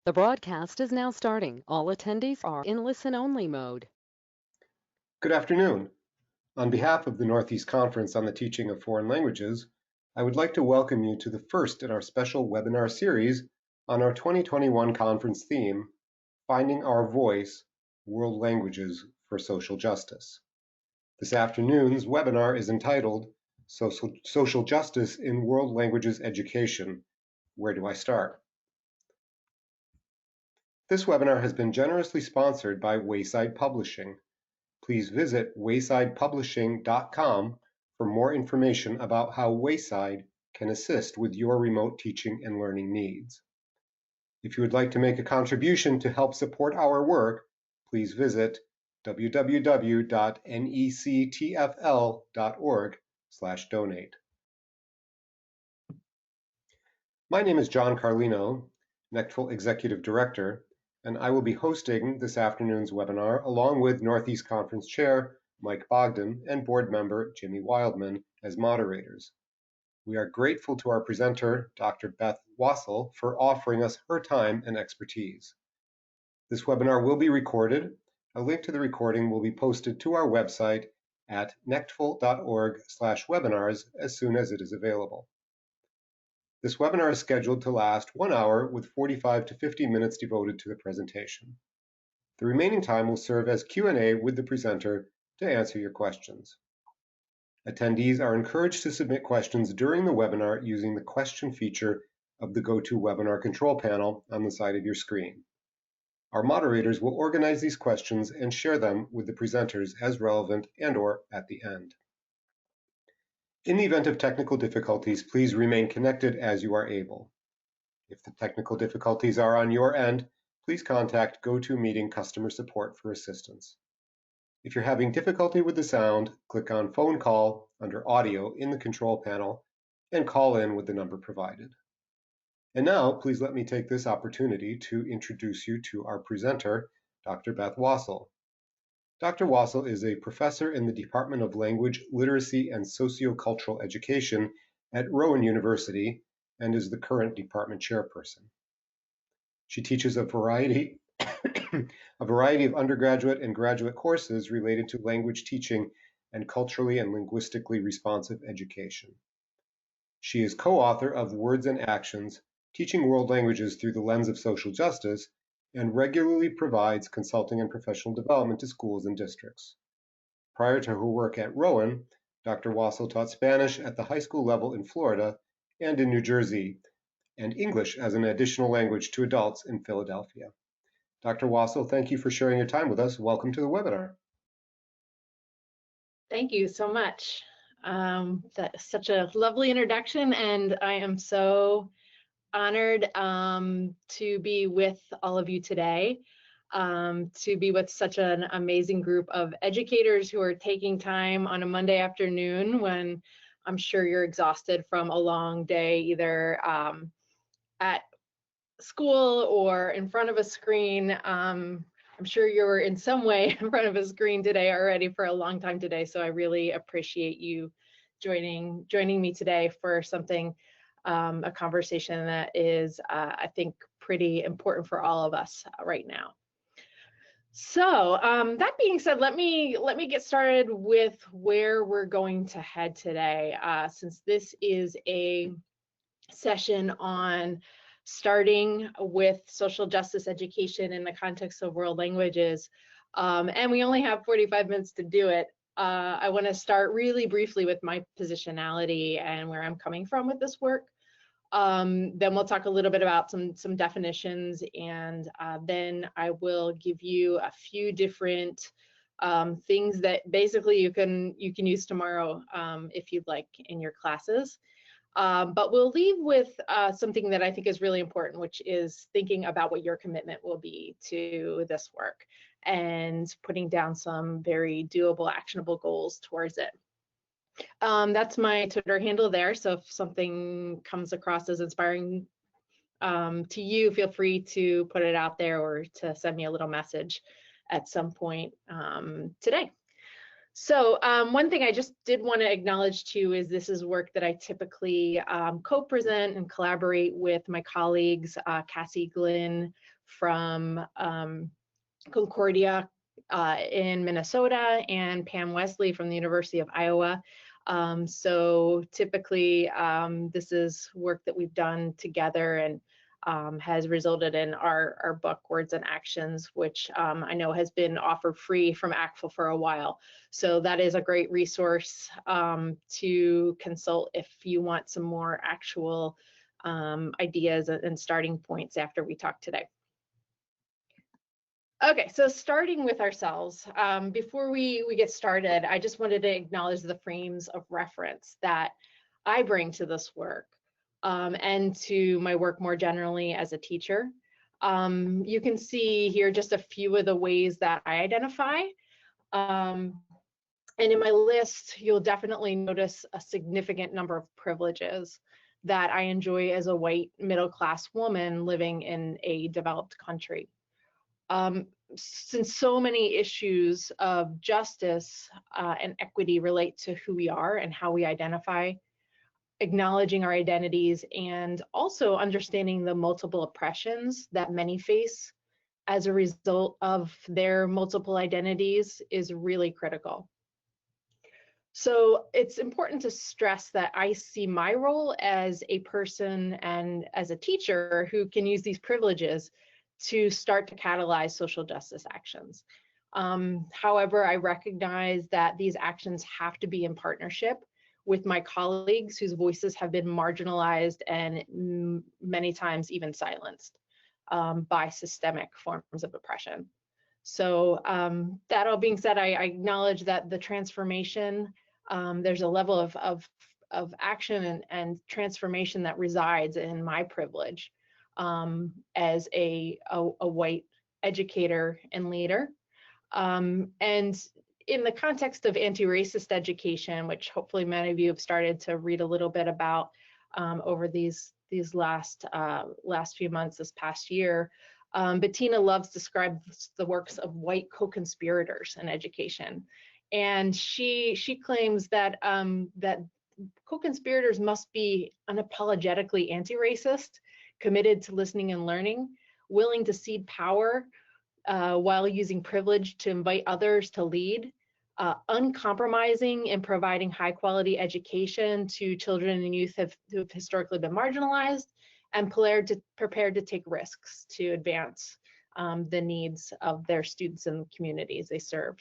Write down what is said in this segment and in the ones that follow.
The broadcast is now starting. All attendees are in listen-only mode. Good afternoon. On behalf of the Northeast Conference on the Teaching of Foreign Languages, I would like to welcome you to the first in our special webinar series on our 2021 conference theme, Finding Our Voice, World Languages for Social Justice. This afternoon's webinar is entitled Social Justice in World Languages Education. Where do I start? This webinar has been generously sponsored by Wayside Publishing. Please visit waysidepublishing.com for more information about how Wayside can assist with your remote teaching and learning needs. If you would like to make a contribution to help support our work, please visit www.nectfl.org/donate. My name is John Carlino, NECTFL Executive Director, and I will be hosting this afternoon's webinar along with Northeast Conference Chair Mike Bogdan and Board Member Jimmy Wildman as moderators. We are grateful to our presenter, Dr. Beth Wassell, for offering us her time and expertise. This webinar will be recorded. A link to the recording will be posted to our website at nectfl.org/webinars as soon as it is available. This webinar is scheduled to last 1 hour with 45 to 50 minutes devoted to the presentation. The remaining time will serve as Q&A with the presenter to answer your questions. Attendees are encouraged to submit questions during the webinar using the question feature of the GoToWebinar control panel on the side of your screen. Our moderators will organize these questions and share them with the presenters as relevant and/or at the end. In the event of technical difficulties, please remain connected as you are able. If the technical difficulties are on your end, please contact GoToMeeting customer support for assistance. If you're having difficulty with the sound, click on Phone Call under Audio in the control panel and call in with the number provided. And now, please let me take this opportunity to introduce you to our presenter, Dr. Beth Wassell. Dr. Wassell is a professor in the Department of Language, Literacy, and Sociocultural Education at Rowan University and is the current department chairperson. She teaches a variety of undergraduate and graduate courses related to language teaching and culturally and linguistically responsive education. She is co-author of Words and Actions, Teaching World Languages Through the Lens of Social Justice, and regularly provides consulting and professional development to schools and districts. Prior to her work at Rowan, Dr. Wassell taught Spanish at the high school level in Florida and in New Jersey, and English as an additional language to adults in Philadelphia. Dr. Wassell, thank you for sharing your time with us. Welcome to the webinar. Thank you so much. That's such a lovely introduction, and I am so honored to be with all of you today, to be with such an amazing group of educators who are taking time on a Monday afternoon when I'm sure you're exhausted from a long day, either at school or in front of a screen. I'm sure you're in some way in front of a screen today already for a long time today, so I really appreciate you joining me today for something, a conversation that is, I think, pretty important for all of us right now. So that being said, let me get started with where we're going to head today, since this is a session on starting with social justice education in the context of world languages, and we only have 45 minutes to do it. I want to start really briefly with my positionality and where I'm coming from with this work. Then we'll talk a little bit about some definitions, and then I will give you a few different things that basically you can use tomorrow if you'd like in your classes. But we'll leave with something that I think is really important, which is thinking about what your commitment will be to this work and putting down some very doable, actionable goals towards it. That's my Twitter handle there, so if something comes across as inspiring to you, feel free to put it out there or to send me a little message at some point today. So one thing I just did want to acknowledge too is this is work that I typically co-present and collaborate with my colleagues, Cassie Glynn from Concordia in Minnesota and Pam Wesley from the University of Iowa. So typically this is work that we've done together and has resulted in our book, Words and Actions, which I know has been offered free from ACFL for a while. So that is a great resource to consult if you want some more actual ideas and starting points after we talk today. Okay, so starting with ourselves, before we get started, I just wanted to acknowledge the frames of reference that I bring to this work and to my work more generally as a teacher. You can see here just a few of the ways that I identify. And in my list, you'll definitely notice a significant number of privileges that I enjoy as a white middle-class woman living in a developed country. Since so many issues of justice and equity relate to who we are and how we identify, acknowledging our identities, and also understanding the multiple oppressions that many face as a result of their multiple identities is really critical. So it's important to stress that I see my role as a person and as a teacher who can use these privileges to start to catalyze social justice actions. However, I recognize that these actions have to be in partnership with my colleagues whose voices have been marginalized and many times even silenced by systemic forms of oppression. So that all being said, I acknowledge that the transformation, there's a level of action and transformation that resides in my privilege as a white educator and leader. And in the context of anti-racist education, which hopefully many of you have started to read a little bit about over these last few months, this past year, Bettina Loves describes the works of white co-conspirators in education. And she claims that that co-conspirators must be unapologetically anti-racist, committed to listening and learning, willing to cede power while using privilege to invite others to lead, uncompromising in providing high quality education to children and youth who have historically been marginalized, and prepared to take risks to advance the needs of their students and communities they serve.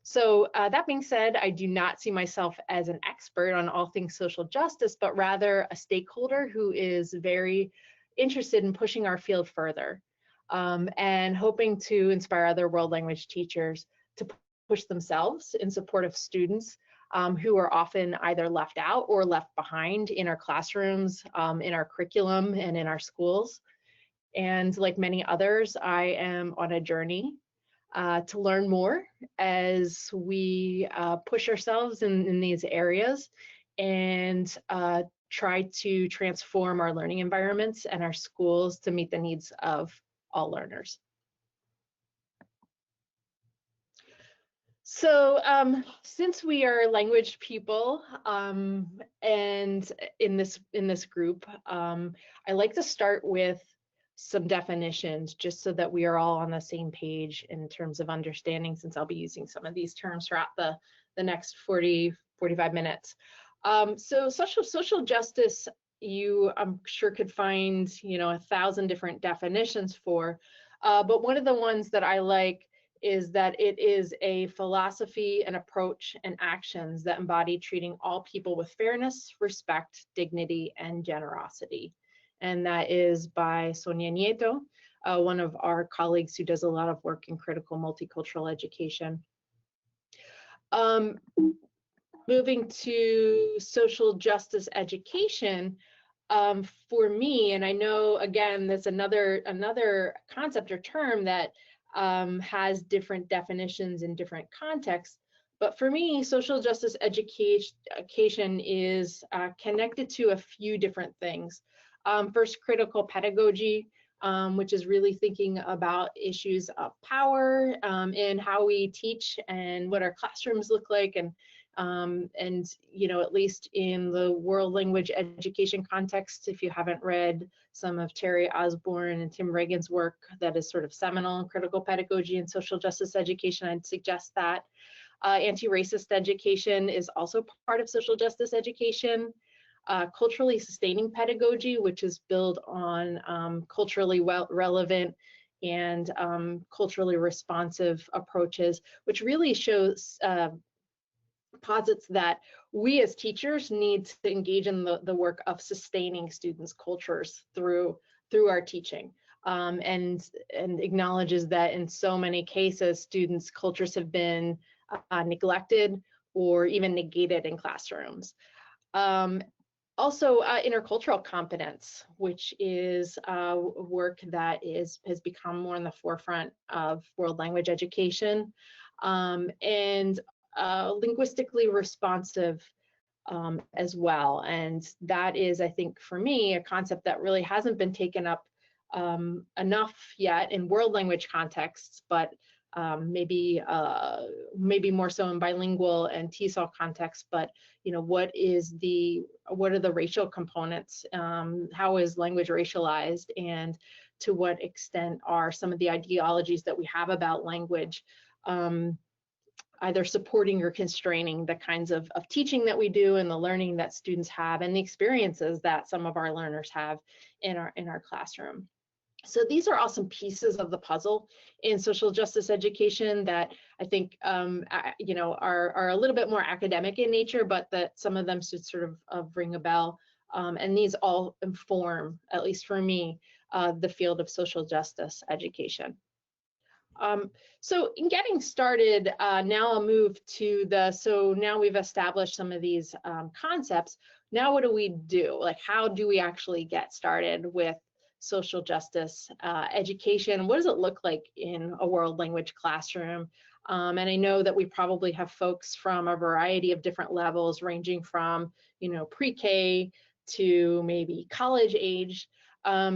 So that being said, I do not see myself as an expert on all things social justice, but rather a stakeholder who is very interested in pushing our field further and hoping to inspire other world language teachers to push themselves in support of students who are often either left out or left behind in our classrooms, in our curriculum, and in our schools. And like many others, I am on a journey to learn more as we push ourselves in these areas and try to transform our learning environments and our schools to meet the needs of all learners. So since we are language people and in this group, I like to start with some definitions just so that we are all on the same page in terms of understanding, since I'll be using some of these terms throughout the next 45 minutes. So social justice, you I'm sure could find 1,000 different definitions for, but one of the ones that I like is that it is a philosophy, an approach, and actions that embody treating all people with fairness, respect, dignity, and generosity. And that is by Sonia Nieto, one of our colleagues who does a lot of work in critical multicultural education. Moving to social justice education, for me, and I know, again, there's another concept or term that has different definitions in different contexts. But for me, social justice education is connected to a few different things. First, critical pedagogy, which is really thinking about issues of power in how we teach and what our classrooms look like, and you know, at least in the world language education context, if you haven't read some of Terry Osborne and Tim Reagan's work that is sort of seminal in critical pedagogy and social justice education, I'd suggest that. Anti-racist education is also part of social justice education. Culturally sustaining pedagogy, which is built on culturally relevant and culturally responsive approaches, which really shows posits that we as teachers need to engage in the work of sustaining students' cultures through our teaching, and acknowledges that in so many cases students' cultures have been neglected or even negated in classrooms. Also, intercultural competence, which is work that has become more in the forefront of world language education, and linguistically responsive as well. And that is, I think, for me, a concept that really hasn't been taken up enough yet in world language contexts, but maybe more so in bilingual and TESOL contexts. But you know, what are the racial components? How is language racialized, and to what extent are some of the ideologies that we have about language either supporting or constraining the kinds of teaching that we do and the learning that students have and the experiences that some of our learners have in our classroom. So these are all some pieces of the puzzle in social justice education that I think you know, are a little bit more academic in nature, but that some of them should sort of ring a bell. And these all inform, at least for me, the field of social justice education. So in getting started, now I'll move to so now we've established some of these concepts. Now what do we do? Like, how do we actually get started with social justice education? What does it look like in a world language classroom? And I know that we probably have folks from a variety of different levels, ranging from, you know, pre-K to maybe college age.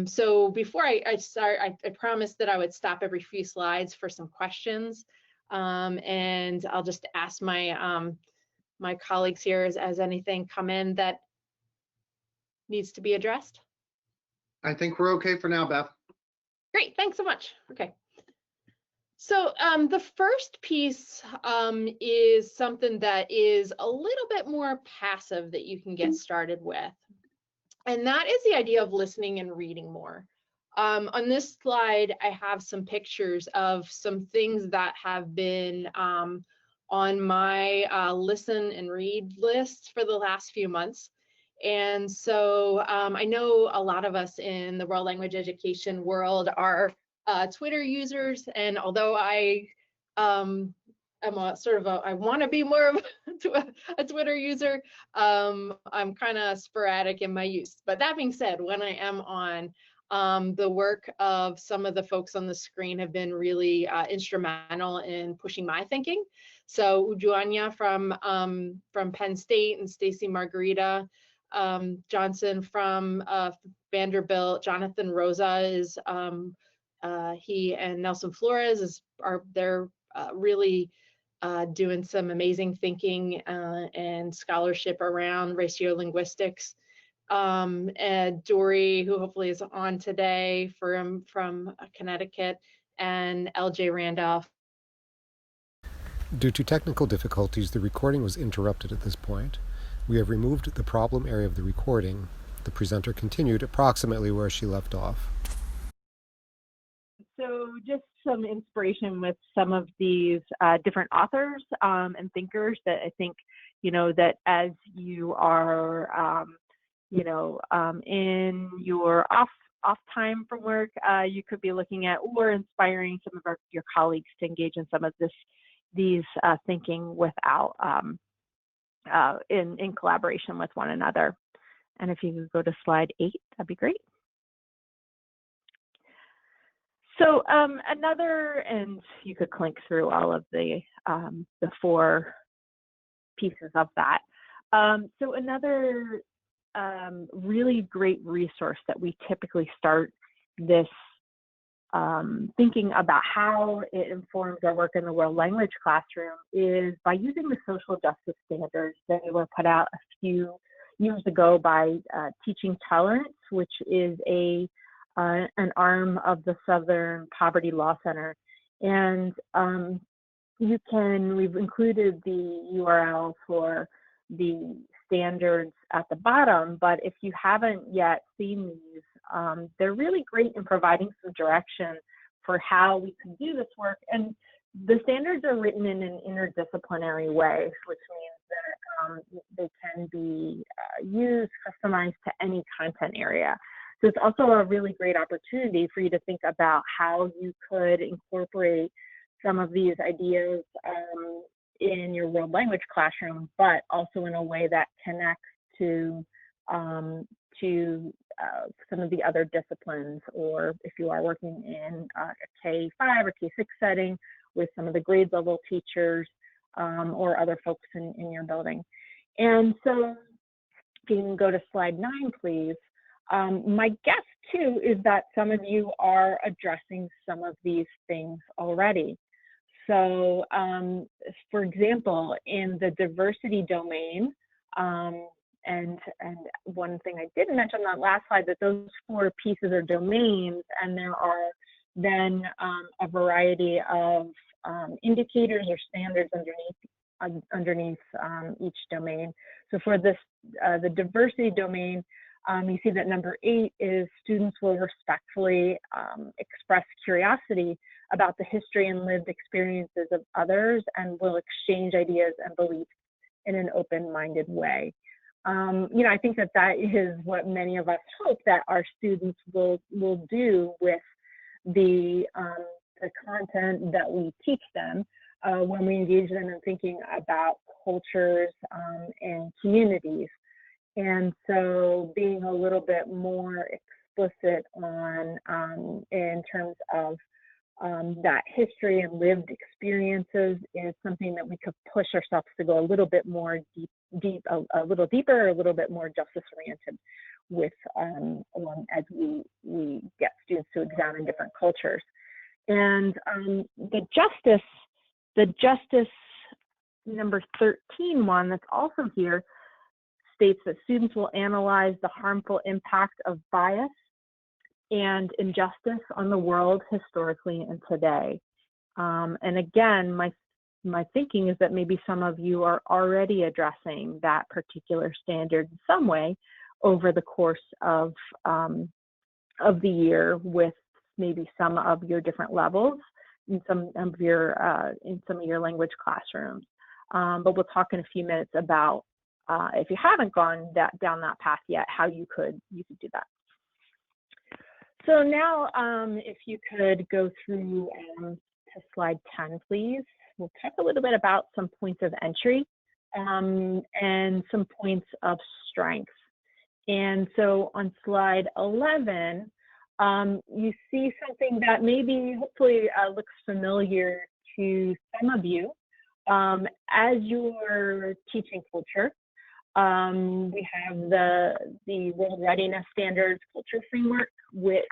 So before I start, I promised that I would stop every few slides for some questions, and I'll just ask my my colleagues here as anything come in that needs to be addressed. I think we're okay for now, Beth. Great, thanks so much. Okay. So the first piece is something that is a little bit more passive that you can get started with. And that is the idea of listening and reading more. On this slide, I have some pictures of some things that have been on my listen and read list for the last few months. And so I know a lot of us in the world language education world are Twitter users, and although I am I want to be more of a Twitter user, I'm kind of sporadic in my use. But that being said, when I am on, the work of some of the folks on the screen have been really instrumental in pushing my thinking. So Ujuanya from Penn State, and Stacy Margarita Johnson from Vanderbilt. Jonathan Rosa is he and Nelson Flores they're really doing some amazing thinking and scholarship around ratiolinguistics. And Dory, who hopefully is on today from Connecticut, and LJ Randolph. Due to technical difficulties, the recording was interrupted at this point. We have removed the problem area of the recording. The presenter continued approximately where she left off. So just some inspiration with some of these different authors and thinkers that I think, you know, that as you are, you know, in your off time from work, you could be looking at, or inspiring some of your colleagues to engage in some of these thinking without in collaboration with one another. And if you could go to slide 8, that'd be great. So another, and you could clink through all of the 4 pieces of that. So another really great resource that we typically start this thinking about how it informs our work in the world language classroom is by using the social justice standards that were put out a few years ago by Teaching Tolerance, which is an arm of the Southern Poverty Law Center. And we've included the URL for the standards at the bottom, but if you haven't yet seen these, they're really great in providing some direction for how we can do this work. And the standards are written in an interdisciplinary way, which means that they can be used, customized to any content area. So it's also a really great opportunity for you to think about how you could incorporate some of these ideas in your world language classroom, but also in a way that connects to some of the other disciplines, or if you are working in a K-5 or K-6 setting with some of the grade level teachers or other folks in your building. And so if you can go to slide 9, please. My guess too is that some of you are addressing some of these things already. So for example, in the diversity domain, and one thing I didn't mention on that last slide, that those 4 pieces are domains, and there are then a variety of indicators or standards underneath each domain. So for this, the diversity domain, you see that number 8 is students will respectfully express curiosity about the history and lived experiences of others and will exchange ideas and beliefs in an open-minded way. I think that is what many of us hope that our students will do with the content that we teach them when we engage them in thinking about cultures and communities. And so being a little bit more explicit on in terms of that history and lived experiences is something that we could push ourselves to go a little bit more a little deeper, a little bit more justice oriented with as we get students to examine different cultures. And the justice number 13 one that's also here states that students will analyze the harmful impact of bias and injustice on the world historically and today. And again, my thinking is that maybe some of you are already addressing that particular standard in some way over the course of the year with maybe some of your different levels in some of your language classrooms. But we'll talk in a few minutes about if you haven't gone down that path yet, how you could do that. So now, if you could go through to slide 10, please. We'll talk a little bit about some points of entry and some points of strength. And so on slide 11, you see something that maybe hopefully looks familiar to some of you. As you're teaching culture, we have the World Readiness Standards Culture Framework, which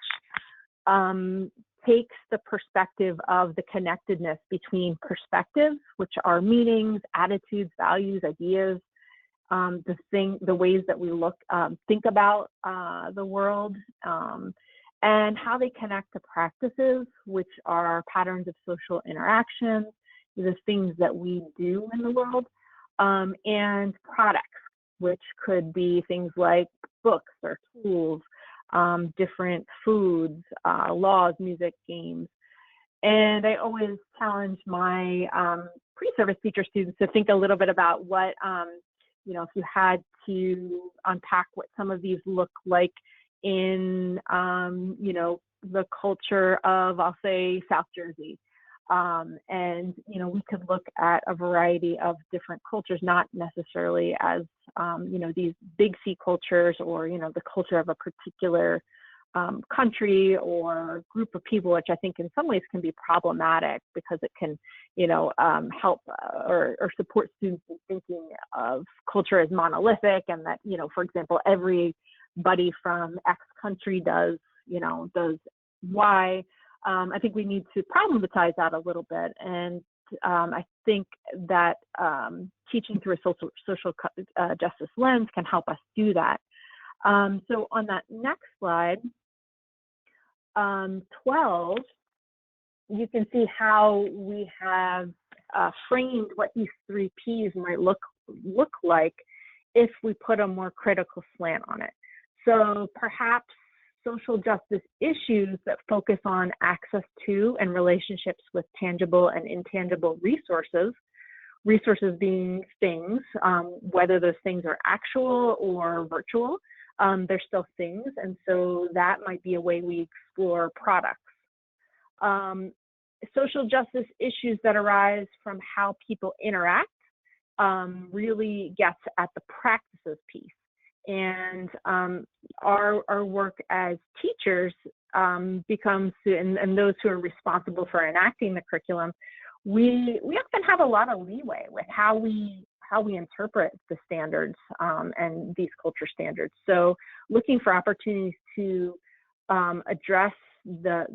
takes the perspective of the connectedness between perspectives, which are meanings, attitudes, values, ideas, the ways that we think about the world, and how they connect to practices, which are patterns of social interaction, the things that we do in the world, and products, which could be things like books or tools, different foods, laws, music, games. And I always challenge my pre-service teacher students to think a little bit about what, if you had to unpack what some of these look like in, the culture of, I'll say, South Jersey. And, we could look at a variety of different cultures, not necessarily as, these big C cultures or, the culture of a particular country or group of people, which I think in some ways can be problematic because it can, help or support students in thinking of culture as monolithic and that, for example, everybody from X country does Y. I think we need to problematize that a little bit. And I think that teaching through a social justice lens can help us do that. So on that next slide, 12, you can see how we have framed what these 3 Ps might look like if we put a more critical slant on it. So perhaps social justice issues that focus on access to and relationships with tangible and intangible resources being things, whether those things are actual or virtual, they're still things, and so that might be a way we explore products. Social justice issues that arise from how people interact really gets at the practices piece. And our work as teachers becomes, and those who are responsible for enacting the curriculum, we often have a lot of leeway with how we interpret the standards and these culture standards. So looking for opportunities to address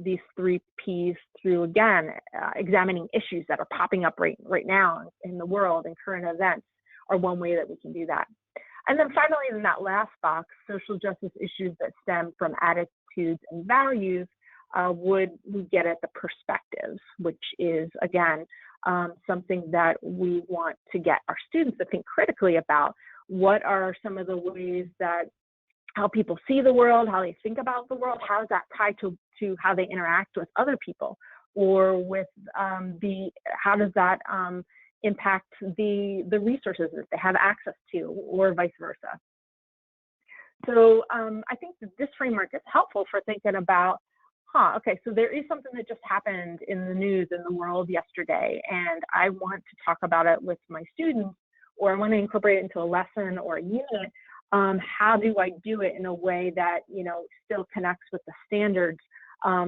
these 3 Ps through, again, examining issues that are popping up right now in the world and current events are one way that we can do that. And then finally, in that last box, social justice issues that stem from attitudes and values would get at the perspectives, which is, again, something that we want to get our students to think critically about. What are some of the ways that how people see the world, how they think about the world, how is that tied to how they interact with other people, or with how does that impact the resources that they have access to, or vice versa. So I think that this framework is helpful for thinking about, okay, so there is something that just happened in the news in the world yesterday, and I want to talk about it with my students, or I want to incorporate it into a lesson or a unit. How do I do it in a way that, you know, still connects with the standards?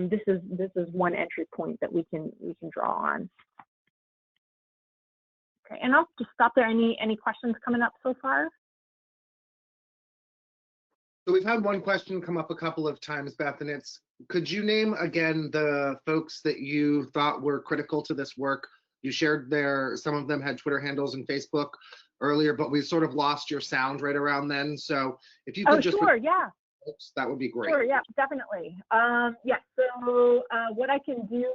This is one entry point that we can draw on. Okay, and I'll just stop there. Any questions coming up so far? So we've had one question come up a couple of times, Beth, and it's, could you name again the folks that you thought were critical to this work? You shared some of them had Twitter handles and Facebook earlier, but we sort of lost your sound right around then. So if you could sure, yeah. That would be great. Sure, yeah, definitely. Yeah, so what I can do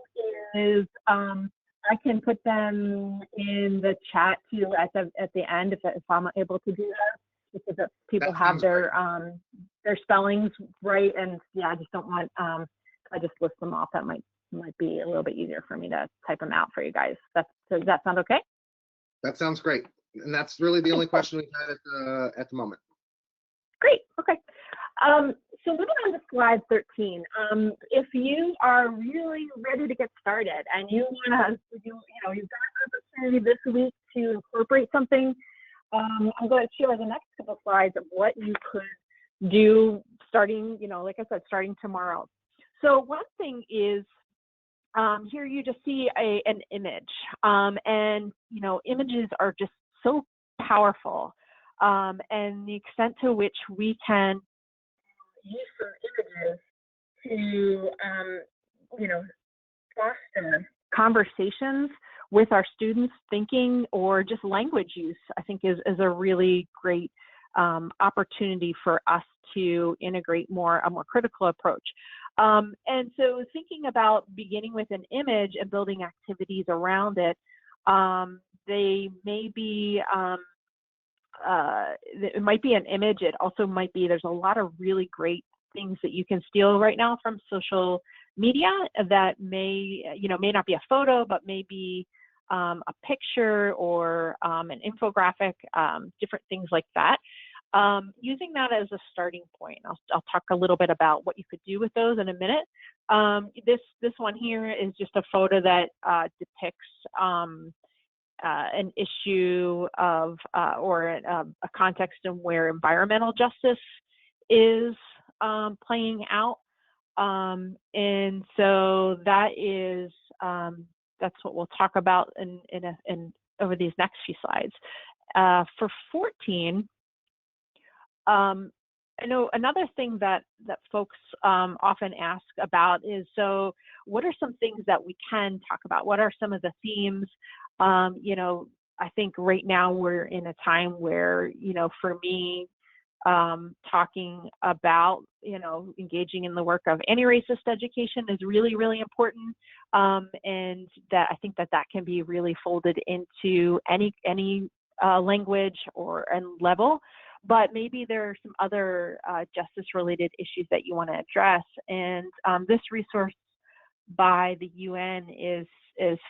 is I can put them in the chat too at the end if I'm able to do that, because if people have their spellings right, and yeah, I just don't want I just list them off. That might be a little bit easier for me to type them out for you guys. Does that sound okay? That sounds great, and that's really the only question we've had at the moment. Great. Okay. So moving on to slide 13, if you are really ready to get started and you want to, you've got an opportunity this week to incorporate something, I'm going to share the next couple of slides of what you could do starting, like I said, starting tomorrow. So one thing is, here you just see an image, and images are just so powerful, and the extent to which we can use some images to, foster conversations with our students' thinking or just language use, I think is a really great opportunity for us to integrate a more critical approach. And so thinking about beginning with an image and building activities around it, they may be, it might be an image. It also might be, there's a lot of really great things that you can steal right now from social media that may not be a photo, but maybe a picture or an infographic, different things like that. Using that as a starting point. I'll talk a little bit about what you could do with those in a minute. This one here is just a photo that depicts an issue of or a context in where environmental justice is playing out, and so that is that's what we'll talk about in over these next few slides. For 14, I know another thing that folks often ask about is, so what are some things that we can talk about? What are some of the themes? You know, I think right now we're in a time where, you know, for me, talking about, you know, engaging in the work of anti-racist education is really, really important. And that I think that can be really folded into any language and level. But maybe there are some other justice-related issues that you want to address. And this resource by the UN is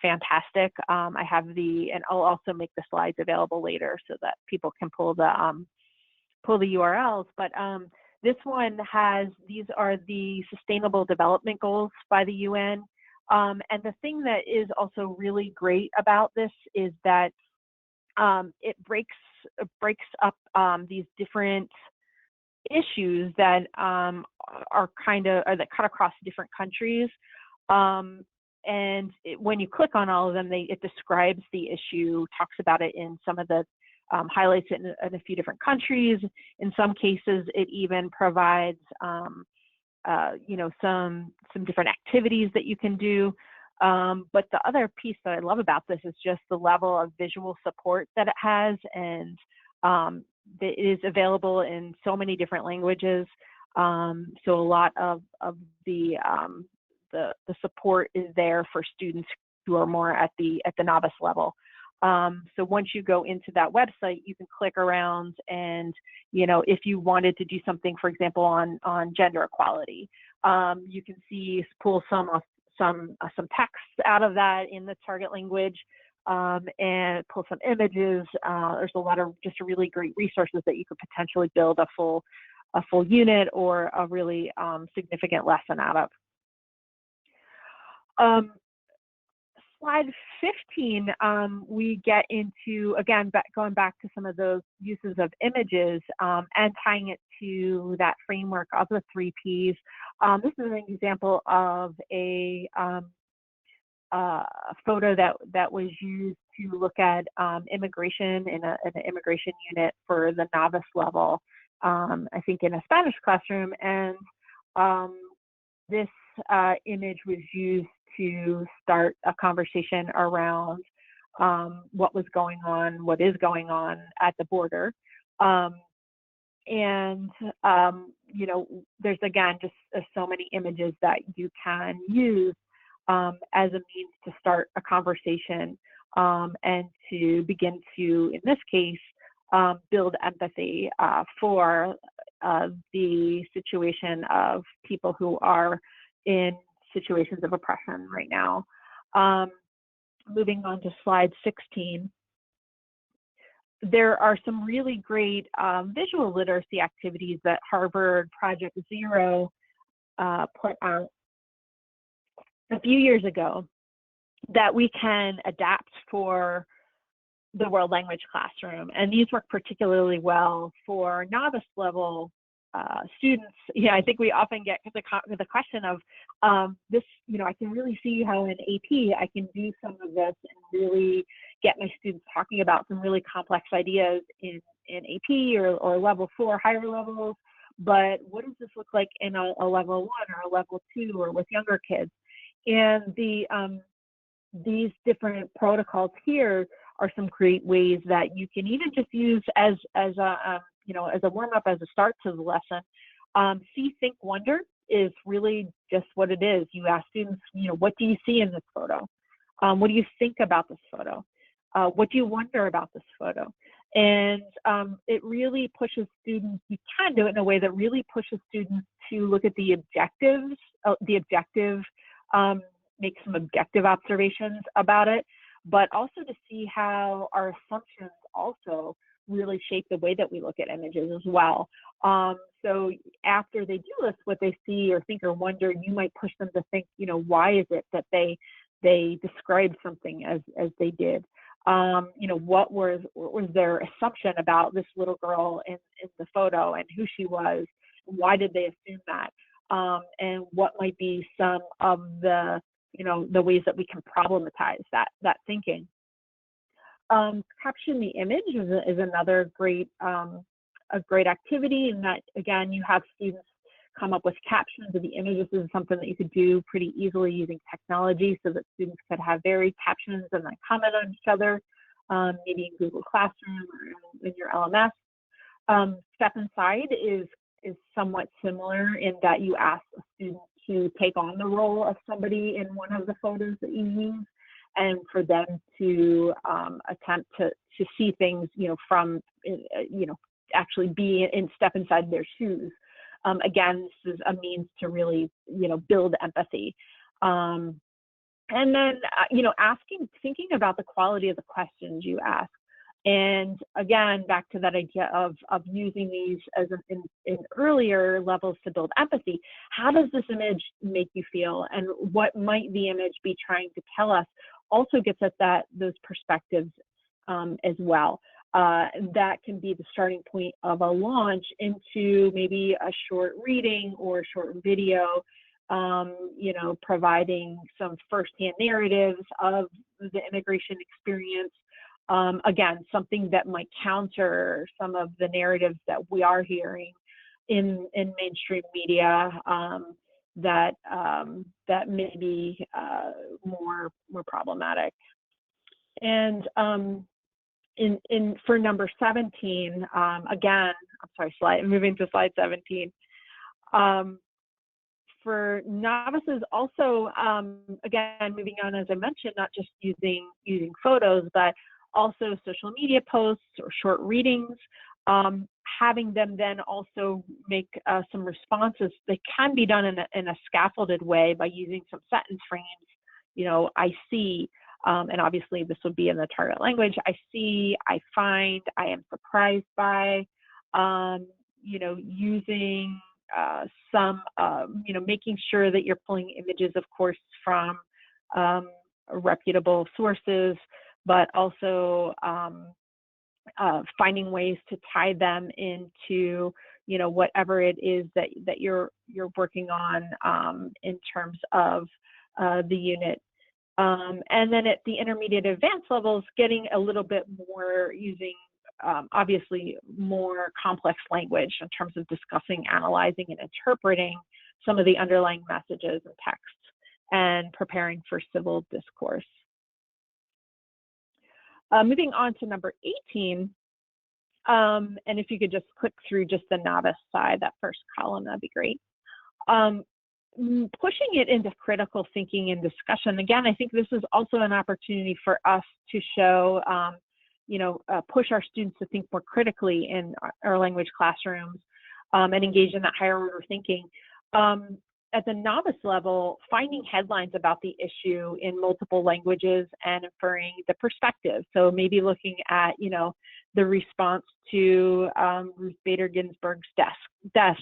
fantastic. I have and I'll also make the slides available later so that people can pull the URLs. But this one these are the Sustainable Development Goals by the UN. And the thing that is also really great about this is that it breaks up these different issues that that cut across different countries. And when you click on all of them, it describes the issue, talks about it in some of the highlights it in a few different countries. In some cases, it even provides you know, some different activities that you can do. But the other piece that I love about this is just the level of visual support that it has, and it is available in so many different languages. So a lot of the support is there for students who are more at the novice level. So once you go into that website, you can click around, and you know, if you wanted to do something, for example, on gender equality, you can pull some text out of that in the target language, and pull some images. There's a lot of just really great resources that you could potentially build a full unit or a really significant lesson out of. Slide 15, we get into, again, going back to some of those uses of images and tying it to that framework of the 3 Ps. This is an example of a photo that was used to look at immigration in an immigration unit for the novice level, I think in a Spanish classroom. And this image was used to start a conversation around what is going on at the border. And, you know, there's, again, just so many images that you can use as a means to start a conversation and to begin to, in this case, build empathy for the situation of people who are in situations of oppression right now. Moving on to slide 16. There are some really great visual literacy activities that Harvard Project Zero put out a few years ago that we can adapt for the world language classroom. And these work particularly well for novice level students. Yeah, I think we often get the question of this, you know, I can really see how in AP I can do some of this and really get my students talking about some really complex ideas in AP or level 4 higher levels, but what does this look like in a level 1 or a level 2 or with younger kids? And these different protocols here are some great ways that you can even just use as a you know, as a warm-up, as a start to the lesson. See, think, wonder is really just what it is. You ask students, you know, what do you see in this photo? What do you think about this photo? What do you wonder about this photo? And it really pushes students, you can do it in a way that really pushes students to look at the objectives, make some objective observations about it, but also to see how our assumptions also really shape the way that we look at images as well. So after they do list what they see or think or wonder, you might push them to think, you know, why is it that they described something as they did? You know, what was their assumption about this little girl in the photo and who she was? Why did they assume that? And what might be some of the, you know, the ways that we can problematize that thinking. Caption the image is another great a great activity in that, again, you have students come up with captions of the images. This is something that you could do pretty easily using technology so that students could have varied captions and then comment on each other, maybe in Google Classroom or in your LMS. Step Inside is somewhat similar in that you ask a student to take on the role of somebody in one of the photos that you use, and for them to attempt to see things, from, actually be step inside their shoes. Again, this is a means to really, build empathy. And then, thinking about the quality of the questions you ask. And again, back to that idea of using these as in earlier levels to build empathy. How does this image make you feel? And what might the image be trying to tell us? Also gets at those perspectives as well. That can be the starting point of a launch into maybe a short reading or a short video, providing some firsthand narratives of the immigration experience. Again, something that might counter some of the narratives that we are hearing in mainstream media that may be more problematic. And for number 17, again, I'm sorry, moving to slide 17. For novices, also, again, moving on, as I mentioned, not just using photos, but also social media posts or short readings, having them then also make some responses. They can be done in a scaffolded way by using some sentence frames. I see, and obviously this would be in the target language. I see, I find, I am surprised by, using some, making sure that you're pulling images, of course, from reputable sources, but also finding ways to tie them into, whatever it is that you're working on in terms of the unit. And then at the intermediate advanced levels, getting a little bit more using obviously more complex language in terms of discussing, analyzing, and interpreting some of the underlying messages and texts, and preparing for civil discourse. Moving on to number 18, and if you could just click through just the novice side, that first column, that'd be great. Pushing it into critical thinking and discussion. Again, I think this is also an opportunity for us to show, push our students to think more critically in our language classrooms and engage in that higher order thinking. At the novice level, finding headlines about the issue in multiple languages and inferring the perspective. So maybe looking at, the response to Ruth Bader Ginsburg's death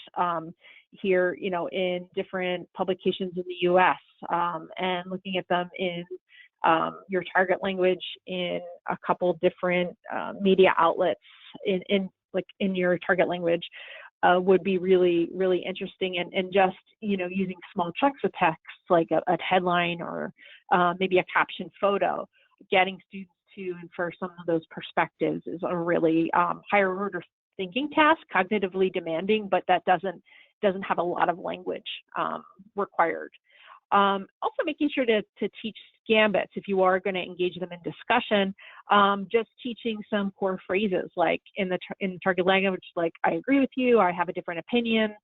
here, in different publications in the U.S. And looking at them in your target language in a couple different media outlets in your target language. Would be really, really interesting, and just, using small chunks of text like a headline or maybe a caption photo, getting students to infer some of those perspectives is a really higher order thinking task, cognitively demanding, but that doesn't have a lot of language required. Also making sure to teach gambits if you are going to engage them in discussion, just teaching some core phrases like in target language, like I agree with you, I have a different opinion.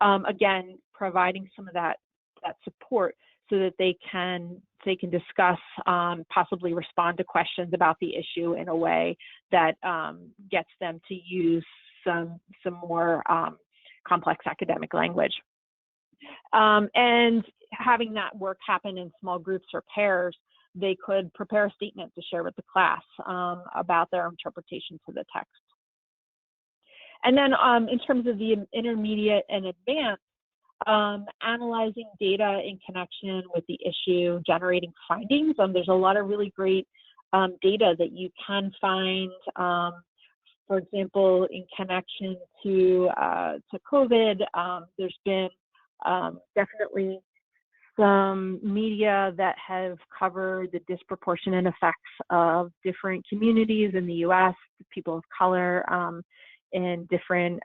Again, providing some of that support so that they can discuss, possibly respond to questions about the issue in a way that gets them to use some more complex academic language. And having that work happen in small groups or pairs, they could prepare a statement to share with the class about their interpretation to the text. And then in terms of the intermediate and advanced, analyzing data in connection with the issue, generating findings. There's a lot of really great data that you can find, for example, in connection to COVID. There's been definitely some media that have covered the disproportionate effects of different communities in the U.S., people of color, in different,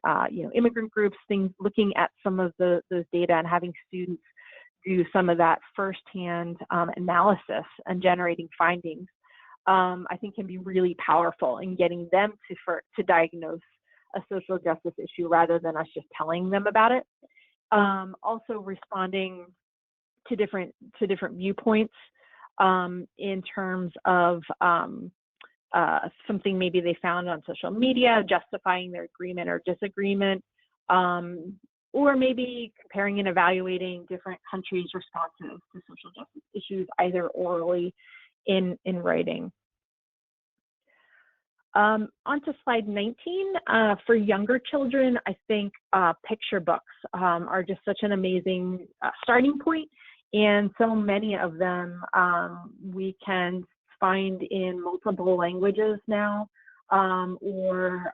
immigrant groups, things, looking at some of those data and having students do some of that firsthand analysis and generating findings, I think can be really powerful in getting them to diagnose a social justice issue rather than us just telling them about it. Also responding to different viewpoints in terms of something maybe they found on social media, justifying their agreement or disagreement, or maybe comparing and evaluating different countries' responses to social justice issues, either orally in writing. Onto slide 19, for younger children, I think picture books are just such an amazing starting point, and so many of them we can find in multiple languages now, or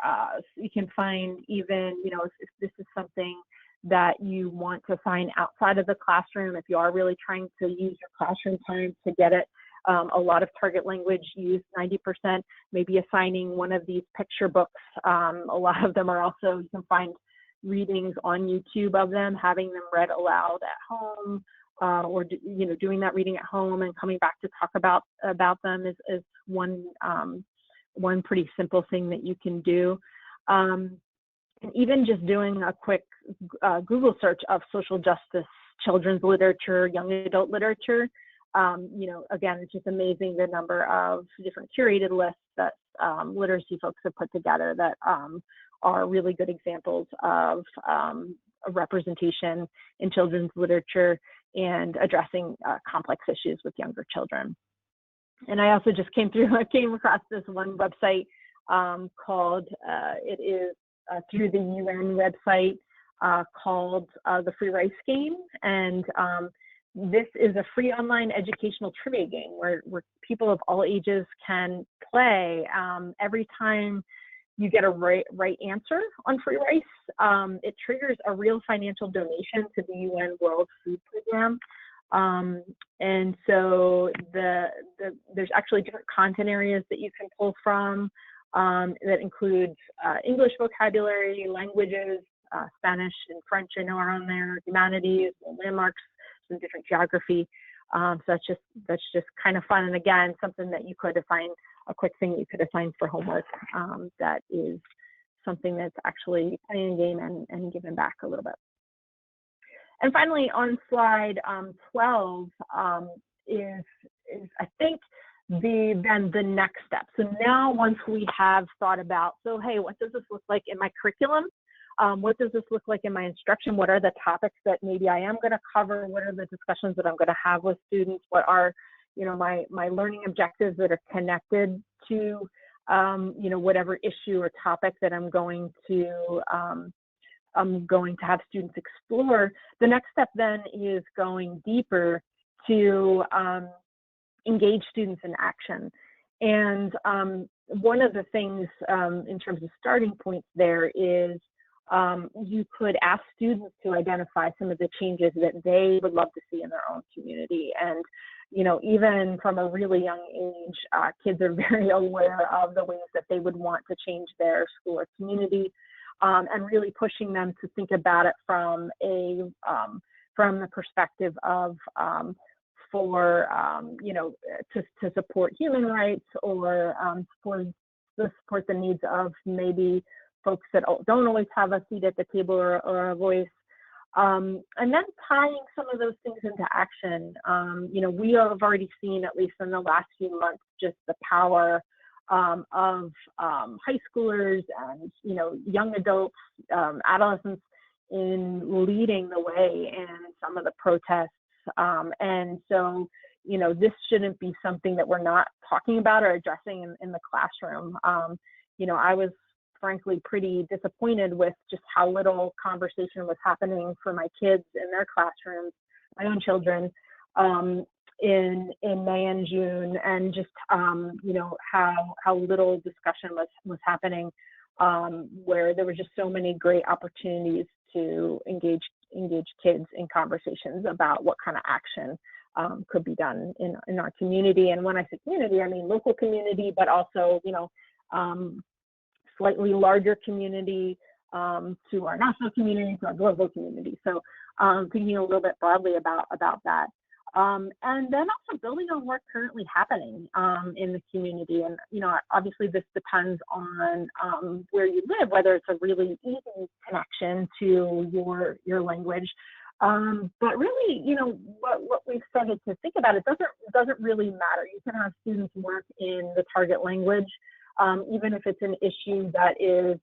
you can find even, if this is something that you want to find outside of the classroom, if you are really trying to use your classroom time to get it. A lot of target language used, 90%, maybe assigning one of these picture books. A lot of them are also, you can find readings on YouTube of them, having them read aloud at home, or doing that reading at home and coming back to talk about them is one pretty simple thing that you can do. And even just doing a quick Google search of social justice, children's literature, young adult literature. Again, it's just amazing the number of different curated lists that literacy folks have put together that are really good examples of representation in children's literature and addressing complex issues with younger children. And I also just came across this one website called, it is through the UN website called the Free Rice Game. And this is a free online educational trivia game where people of all ages can play. Every time you get a right answer on free rice, it triggers a real financial donation to the UN World Food Program. And so there's actually different content areas that you can pull from that include English vocabulary, languages, Spanish and French I know are on there, humanities, landmarks, some different geography. So that's just kind of fun. And again, something that you could assign, a quick thing you could assign for homework that is something that's actually playing a game and giving back a little bit. And finally, on slide 12 is I think the next step. So now once we have thought about, so hey, what does this look like in my curriculum? What does this look like in my instruction? What are the topics that maybe I am going to cover? What are the discussions that I'm going to have with students? What are, my learning objectives that are connected to, whatever issue or topic that I'm going to have students explore? The next step then is going deeper to engage students in action. And one of the things in terms of starting points there is you could ask students to identify some of the changes that they would love to see in their own community. And, even from a really young age, kids are very aware of the ways that they would want to change their school or community, and really pushing them to think about it from the perspective of to support human rights or to support the needs of maybe folks that don't always have a seat at the table or a voice, and then tying some of those things into action. We have already seen, at least in the last few months, just the power of high schoolers and young adults, adolescents, in leading the way in some of the protests. And so, this shouldn't be something that we're not talking about or addressing in the classroom. I was frankly pretty disappointed with just how little conversation was happening for my kids in their classrooms, my own children, in May and June, and just how little discussion was happening, where there were just so many great opportunities to engage kids in conversations about what kind of action could be done in our community. And when I say community, I mean local community, but also slightly larger community, to our national community, to our global community. So thinking a little bit broadly about that. And then also building on work currently happening in the community. And, obviously this depends on where you live, whether it's a really easy connection to your language. But really, what we've started to think about, it doesn't really matter. You can have students work in the target language, even if it's an issue that is,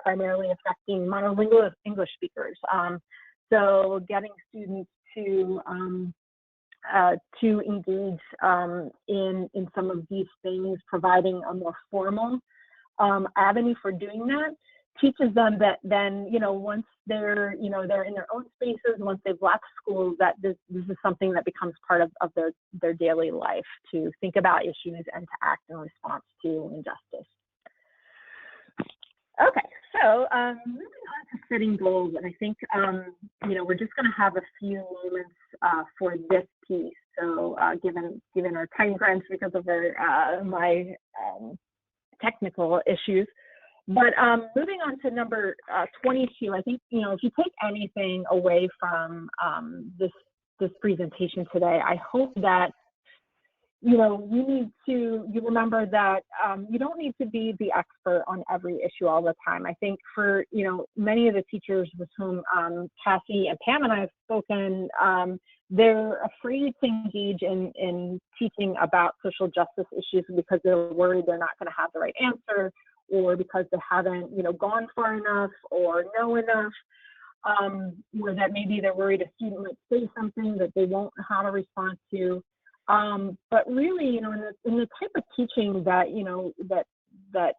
primarily affecting monolingual English speakers. So getting students to engage in some of these things, providing a more formal avenue for doing that, teaches them that then, once they're in their own spaces, once they've left school, that this is something that becomes part of their daily life, to think about issues and to act in response to injustice. Okay, so moving on to setting goals, and I think, we're just going to have a few moments for this piece. So given our time crunch because of my technical issues. But moving on to number 22, I think, if you take anything away from this presentation today, I hope that, you remember that you don't need to be the expert on every issue all the time. I think for, many of the teachers with whom Cassie and Pam and I have spoken, they're afraid to engage in teaching about social justice issues because they're worried they're not going to have the right answer, or because they haven't, gone far enough or know enough, or that maybe they're worried a student might say something that they won't know how to respond to. But really, in the type of teaching that, that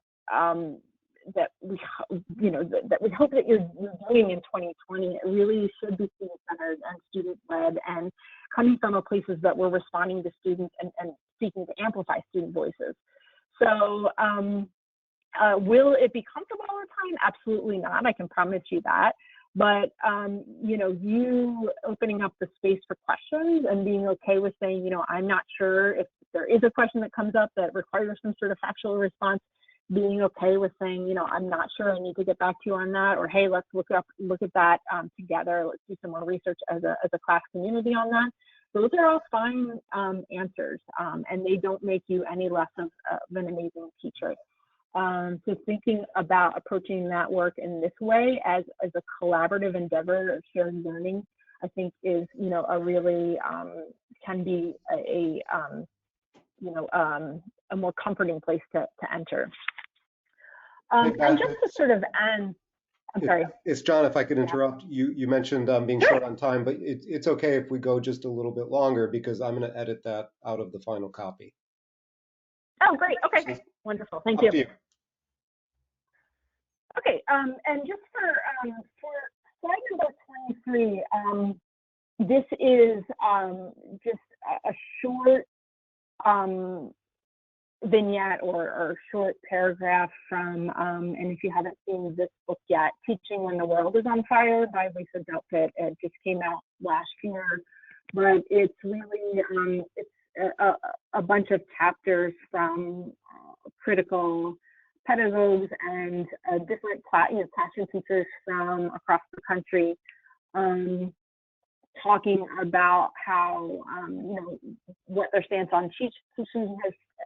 we hope that you're doing in 2020, it really should be student-centered and student-led, and coming from a places that we're responding to students and seeking to amplify student voices. So will it be comfortable all the time? Absolutely not. I can promise you that. But, you opening up the space for questions and being okay with saying, I'm not sure, if there is a question that comes up that requires some sort of factual response, being okay with saying, I'm not sure, I need to get back to you on that, or hey, let's look at that together. Let's do some more research as a class community on that. Those are all fine answers, and they don't make you any less of an amazing teacher. So thinking about approaching that work in this way as a collaborative endeavor of shared learning, I think is, a really can be a more comforting place to enter. Hey, Beth, and just to sort of end, I'm sorry. It's John, if I could interrupt. You mentioned being short on time, but it's okay if we go just a little bit longer, because I'm going to edit that out of the final copy. Oh, great. Okay, So, wonderful. Thank up you. to you. Okay, and just for slide number 23, this is just a short vignette or short paragraph from, and if you haven't seen this book yet, Teaching When the World is on Fire by Lisa Delpit. It just came out last year, but it's really, it's a bunch of chapters from critical pedagogues and different classroom teachers from across the country, talking about how, what their stance on teaching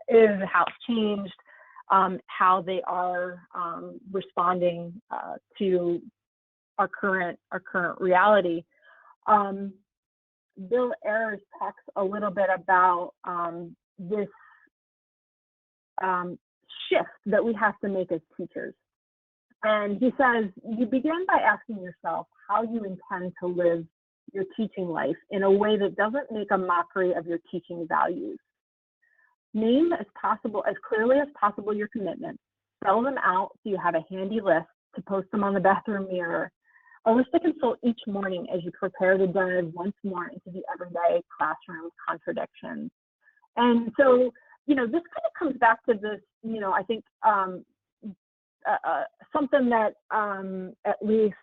is, how it's changed, how they are responding to our current reality. Bill Ayers talks a little bit about this shift that we have to make as teachers. And he says, you begin by asking yourself how you intend to live your teaching life in a way that doesn't make a mockery of your teaching values. Name as clearly as possible your commitments. Spell them out so you have a handy list to post them on the bathroom mirror. A list to consult each morning as you prepare to dive once more into the everyday classroom contradictions. And so, this kind of comes back to this, I think something that at least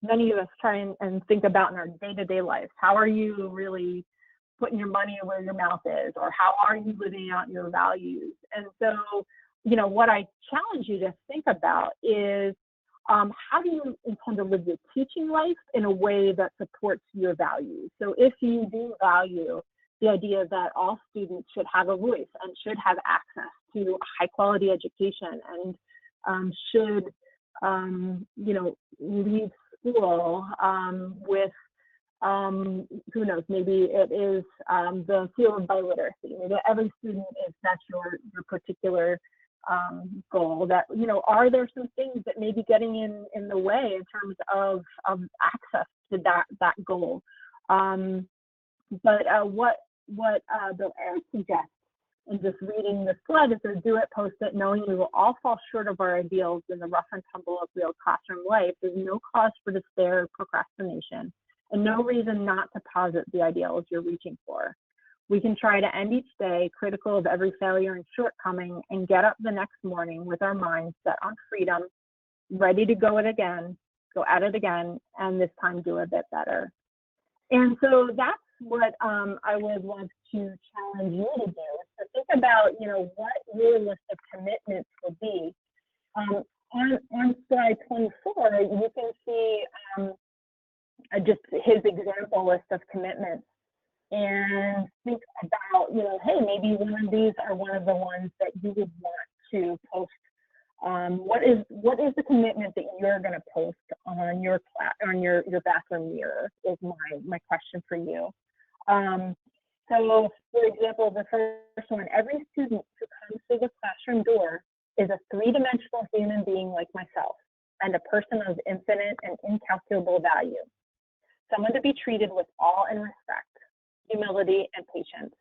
many of us try and think about in our day-to-day lives. How are you really putting your money where your mouth is, or how are you living out your values? And so, what I challenge you to think about is how do you intend to live your teaching life in a way that supports your values? So if you do value the idea that all students should have a voice and should have access to high quality education and should, leave school with, who knows, maybe it is the field of biliteracy. Maybe every student that's your particular goal. That, are there some things that may be getting in the way in terms of access to that goal? But what Bill Ayers suggests in just reading the slide is to do it, post it, knowing we will all fall short of our ideals in the rough and tumble of real classroom life. There's no cause for despair or procrastination, and no reason not to posit the ideals you're reaching for. We can try to end each day critical of every failure and shortcoming and get up the next morning with our minds set on freedom, ready to go at it again, and this time do a bit better. And so that's what I would love to challenge you to do, is to think about, what your list of commitments would be. On slide 24, you can see just his example list of commitments, and think about, hey, maybe one of these are one of the ones that you would want to post. What is the commitment that you're going to post on your bathroom mirror? Is my question for you. So, for example, the first one: every student who comes through the classroom door is a three-dimensional human being like myself, and a person of infinite and incalculable value. Someone to be treated with awe and respect, humility, and patience.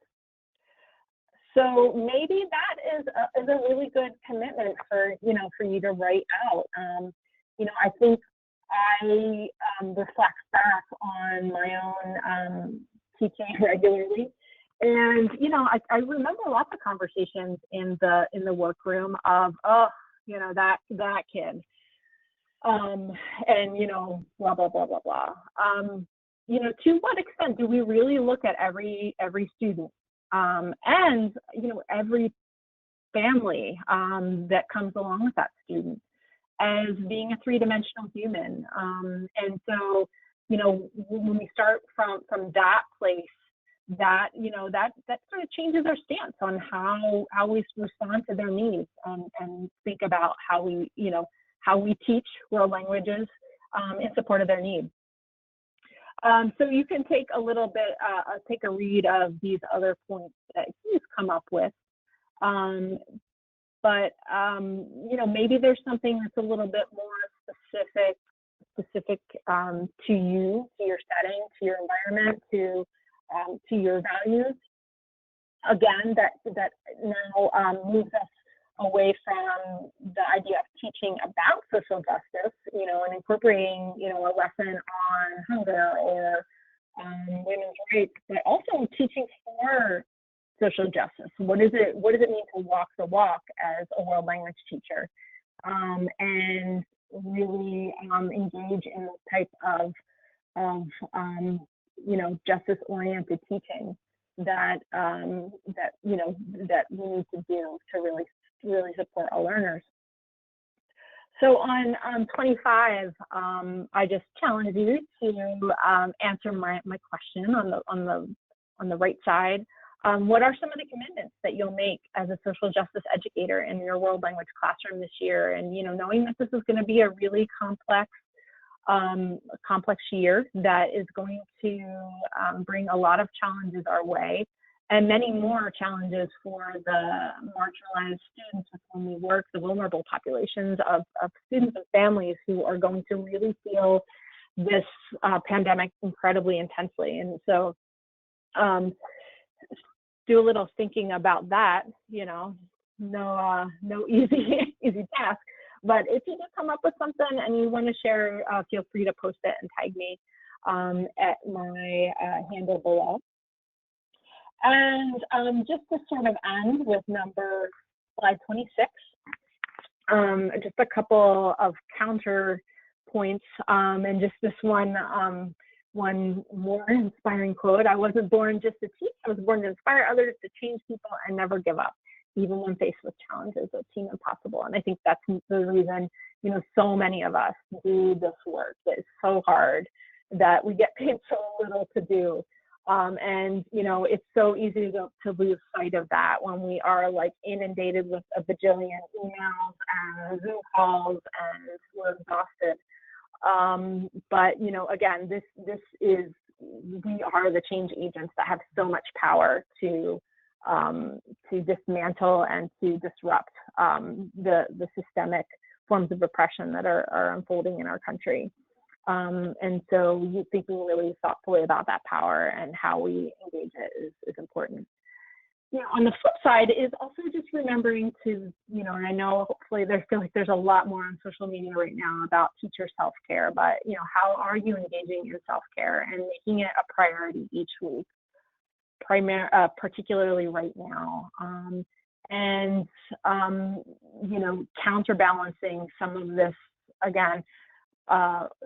So maybe that is a really good commitment for you to write out. I think I reflect back on my own teaching regularly, and I remember lots of conversations in the workroom of, that kid, and blah blah blah blah blah. To what extent do we really look at every student and every family that comes along with that student as being a three-dimensional human? And so, when we start from that place, that that sort of changes our stance on how we respond to their needs, and think about how we teach world languages in support of their needs. So you can take a little bit, take a read of these other points that he's come up with. But maybe there's something that's a little bit more specific to you, to your setting, to your environment, to your values. Again, that now moves us away from the idea of teaching about social justice, and incorporating, a lesson on hunger or women's rights, but also teaching for social justice. What does it mean to walk the walk as a world language teacher, and really engage in this type of justice-oriented teaching that we need to do to really support our learners. So on 25, I just challenge you to answer my question on the right side. What are some of the commitments that you'll make as a social justice educator in your world language classroom this year? And knowing that this is going to be a really complex year that is going to bring a lot of challenges our way, and many more challenges for the marginalized students with whom we work, the vulnerable populations of students and families who are going to really feel this pandemic incredibly intensely. And so do a little thinking about that, no easy task. But if you do come up with something and you want to share, feel free to post it and tag me at my handle below. And just to sort of end with slide 26, just a couple of counter points, and just this one more inspiring quote: I wasn't born just to teach, I was born to inspire others to change people and never give up. even when faced with challenges that seem impossible. And I think that's the reason, so many of us do this work that is so hard, that we get paid so little to do. And it's so easy to lose sight of that when we are like inundated with a bajillion emails and Zoom calls and we're exhausted. But again, this is, we are the change agents that have so much power to dismantle and to disrupt the systemic forms of oppression that are unfolding in our country. And so thinking really thoughtfully about that power and how we engage it is important. On the flip side is also just remembering to, and I know hopefully there's a lot more on social media right now about teacher self-care, but, how are you engaging in self-care and making it a priority each week, particularly right now, and counterbalancing some of this, again,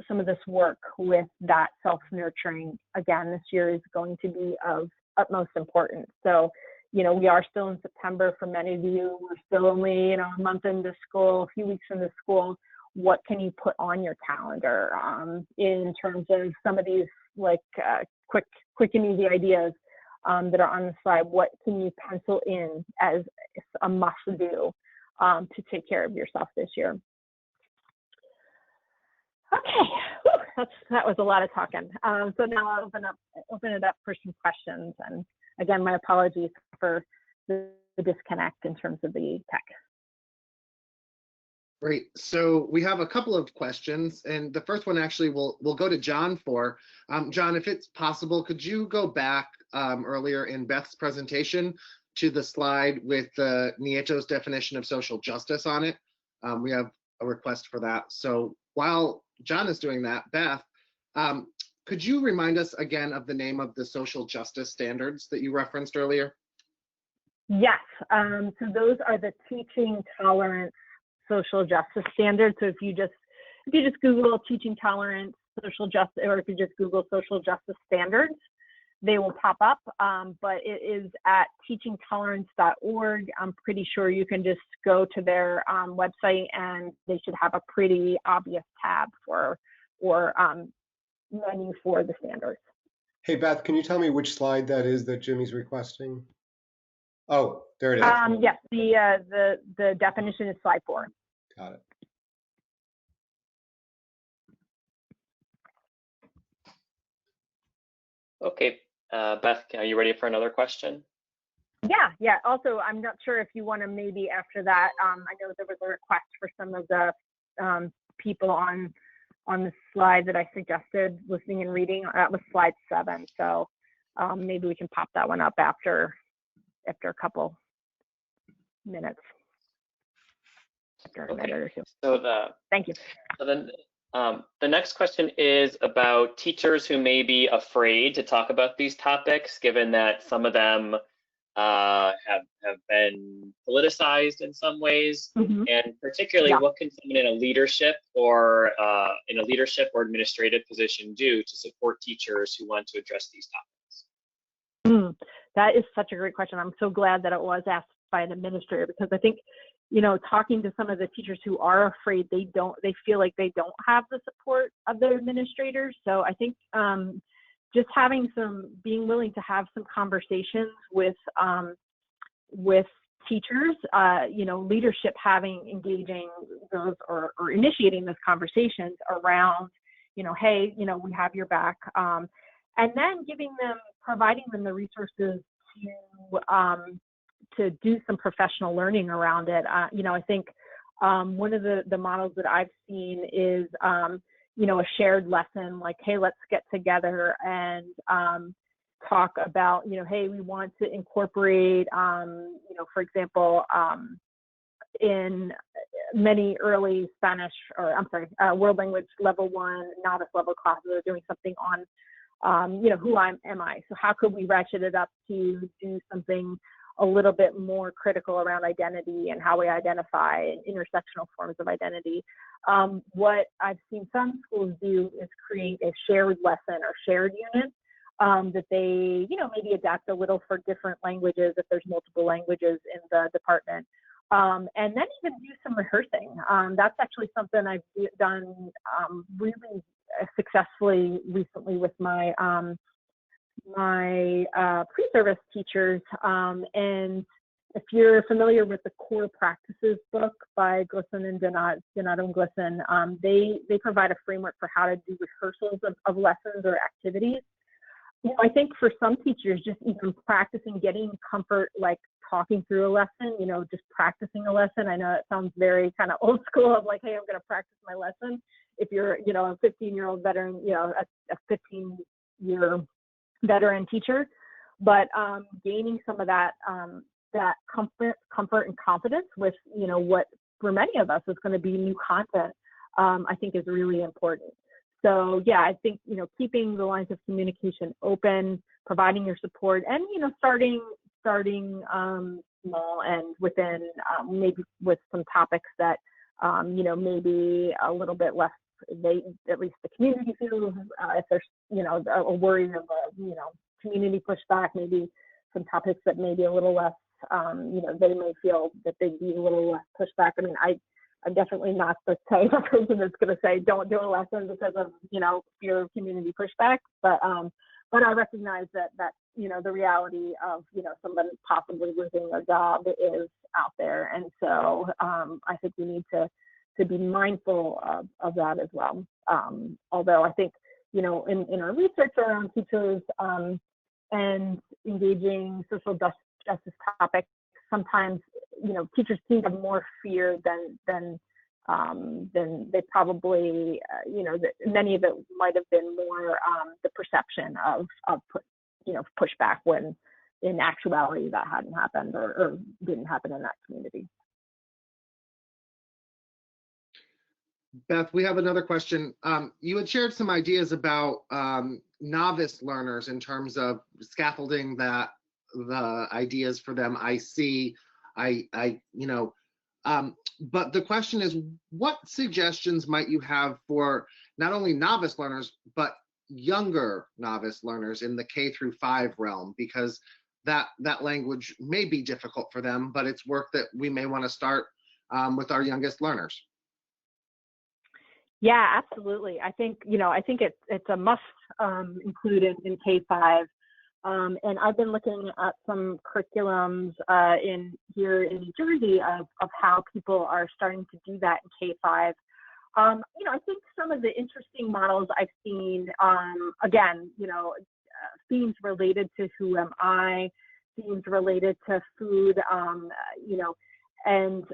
some of this work with that self-nurturing. Again, this year is going to be of utmost importance. So, we are still in September for many of you. We're still only, a month into school, a few weeks into school. What can you put on your calendar in terms of some of these quick and easy ideas that are on the slide? What can you pencil in as a must do to take care of yourself this year? Okay, that was a lot of talking. So now I'll open it up for some questions. And again, my apologies for the disconnect in terms of the tech. Great. So we have a couple of questions, and the first one actually we'll go to John for. John, if it's possible, could you go back earlier in Beth's presentation to the slide with Nieto's definition of social justice on it? We have a request for that. So while John is doing that, Beth, could you remind us again of the name of the social justice standards that you referenced earlier? Yes, so those are the teaching tolerance social justice standards. So if you just Google teaching tolerance social justice, or if you just Google social justice standards, they will pop up. But it is at teachingtolerance.org. I'm pretty sure you can just go to their website and they should have a pretty obvious tab or menu for the standards. Hey, Beth, can you tell me which slide that is that Jimmy's requesting? Oh, there it is. Yes, the definition is slide 4. Got it. Okay, Beth, are you ready for another question? Yeah. Also, I'm not sure if you want to maybe after that, I know there was a request for some of the people on the slide that I suggested listening and reading. That was slide 7. So maybe we can pop that one up after a couple minutes. After a minute or two. Thank you. So then the next question is about teachers who may be afraid to talk about these topics, given that some of them have been politicized in some ways, and particularly what can someone in a leadership or administrative position do to support teachers who want to address these topics? That is such a great question. I'm so glad that it was asked by an administrator, because I think, talking to some of the teachers who are afraid, they feel like they don't have the support of their administrators. So I think just being willing to have some conversations with teachers, leadership engaging those or initiating those conversations around, hey, we have your back, and then providing them the resources to do some professional learning around it. I think one of the models that I've seen is, a shared lesson, like, hey, let's get together and talk about, hey, we want to incorporate, for example, in many early world language level 1, novice level classes are doing something on, who am I? So how could we ratchet it up to do something a little bit more critical around identity and how we identify intersectional forms of identity? What I've seen some schools do is create a shared lesson or shared unit that they, maybe adapt a little for different languages if there's multiple languages in the department. And then even do some rehearsing. That's actually something I've done really successfully recently with my pre-service teachers. And if you're familiar with the Core Practices book by Glisson and Donato and Glisson, they provide a framework for how to do rehearsals of lessons or activities. I think for some teachers, just even practicing, getting comfort, like talking through a lesson, just practicing a lesson. I know it sounds very kind of old school of like, hey, I'm going to practice my lesson. If you're, a 15-year-old veteran, a 15-year veteran teacher, but gaining some of that comfort and confidence with, what for many of us is going to be new content, I think is really important. So yeah, I think, keeping the lines of communication open, providing your support, and, starting small and within maybe with some topics that, maybe a little bit less, at least the community feels, if there's, a worry of, community pushback, maybe some topics that may be a little less, they may feel that they'd be a little less pushback. I mean, I'm definitely not the type of person that's going to say don't do a lesson because of fear of community pushback. But I recognize that the reality of someone possibly losing their job is out there, and so I think we need to be mindful of that as well. Although I think in our research around teachers and engaging social justice topics, sometimes teachers seem to have more fear than they probably many of it might have been more the perception of pushback, when in actuality that hadn't happened or didn't happen in that community. Beth, we have another question. You had shared some ideas about novice learners in terms of scaffolding that the ideas for them. But the question is, what suggestions might you have for not only novice learners, but younger novice learners in the K-5 realm? Because that language may be difficult for them, but it's work that we may want to start with our youngest learners. Yeah, absolutely. I think it's a must include in K-5. And I've been looking at some curriculums here in New Jersey of how people are starting to do that in K-5. I think some of the interesting models I've seen, again, themes related to who am I, themes related to food, and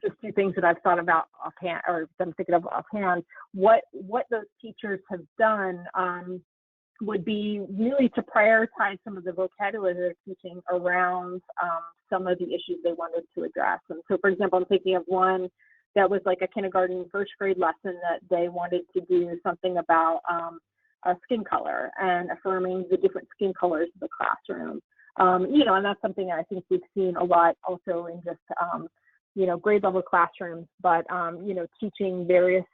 just two things that I've thought about offhand, or I'm thinking of offhand. What those teachers have done would be really to prioritize some of the vocabulary they're teaching around some of the issues they wanted to address. And so, for example, I'm thinking of one that was like a kindergarten first grade lesson that they wanted to do something about skin color and affirming the different skin colors of the classroom. And that's something I think we've seen a lot also in just, grade level classrooms, but, teaching various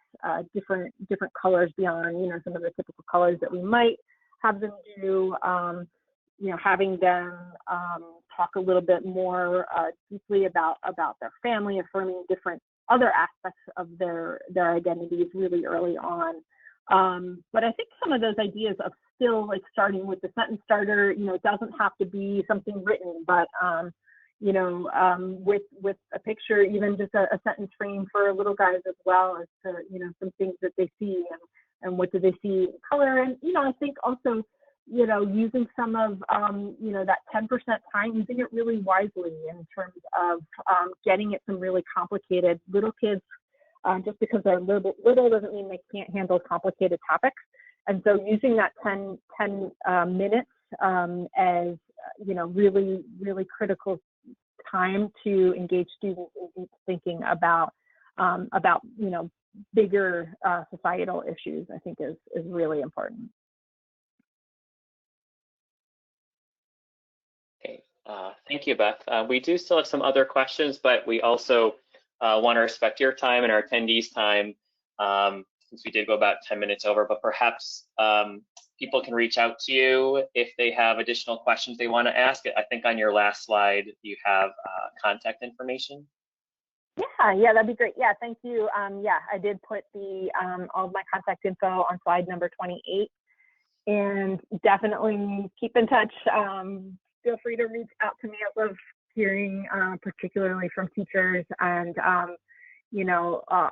different colors beyond, some of the typical colors that we might have them do, having them talk a little bit more deeply about their family, affirming different other aspects of their identities really early on. But I think some of those ideas of still like starting with the sentence starter, it doesn't have to be something written, but with a picture, even just a sentence frame for little guys as well as to, some things that they see and what do they see in color. And, I think also, using some of, that 10% time, using it really wisely in terms of getting at some really complicated little kids. Just because they're little doesn't mean they can't handle complicated topics. And so using that 10 minutes as, really, really critical time to engage students in thinking about bigger societal issues, I think is really important. Okay, thank you, Beth. We do still have some other questions, but we also want to respect your time and our attendees' time, since we did go about 10 minutes over, but perhaps people can reach out to you if they have additional questions they want to ask. I think on your last slide, you have contact information. Yeah, that'd be great. Yeah, thank you. Yeah, I did put the all of my contact info on slide number 28, and definitely keep in touch. Feel free to reach out to me. I love hearing, particularly from teachers, and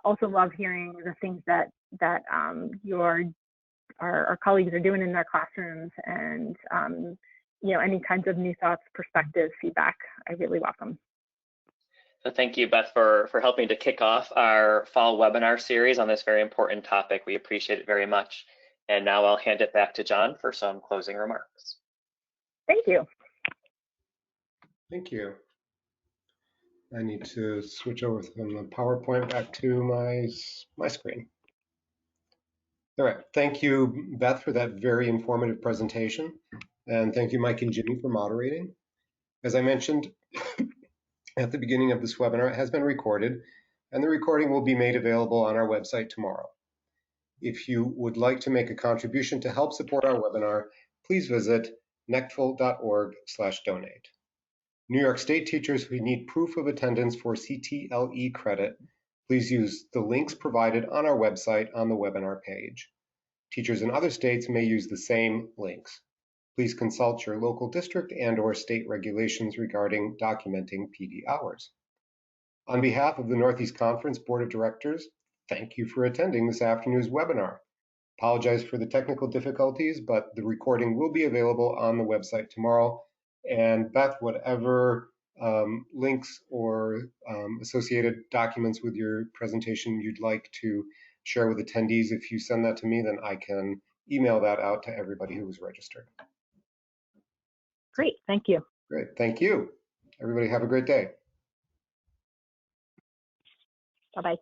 also love hearing the things that our colleagues are doing in their classrooms, and any kinds of new thoughts, perspectives, feedback. I really welcome. So thank you, Beth, for helping to kick off our fall webinar series on this very important topic. We appreciate it very much. And now I'll hand it back to John for some closing remarks. Thank you. Thank you. I need to switch over from the PowerPoint back to my screen. All right, thank you, Beth, for that very informative presentation. And thank you, Mike and Jimmy, for moderating. As I mentioned at the beginning of this webinar, it has been recorded, and the recording will be made available on our website tomorrow. If you would like to make a contribution to help support our webinar, please visit nectful.org/donate. New York State teachers who need proof of attendance for CTLE credit, please use the links provided on our website on the webinar page. Teachers in other states may use the same links. Please consult your local district and/or state regulations regarding documenting PD hours. On behalf of the Northeast Conference Board of Directors, thank you for attending this afternoon's webinar. Apologize for the technical difficulties, but the recording will be available on the website tomorrow. And Beth, whatever links or associated documents with your presentation you'd like to share with attendees, if you send that to me, then I can email that out to everybody who was registered. Great, thank you. Great, thank you. Everybody have a great day. Bye-bye.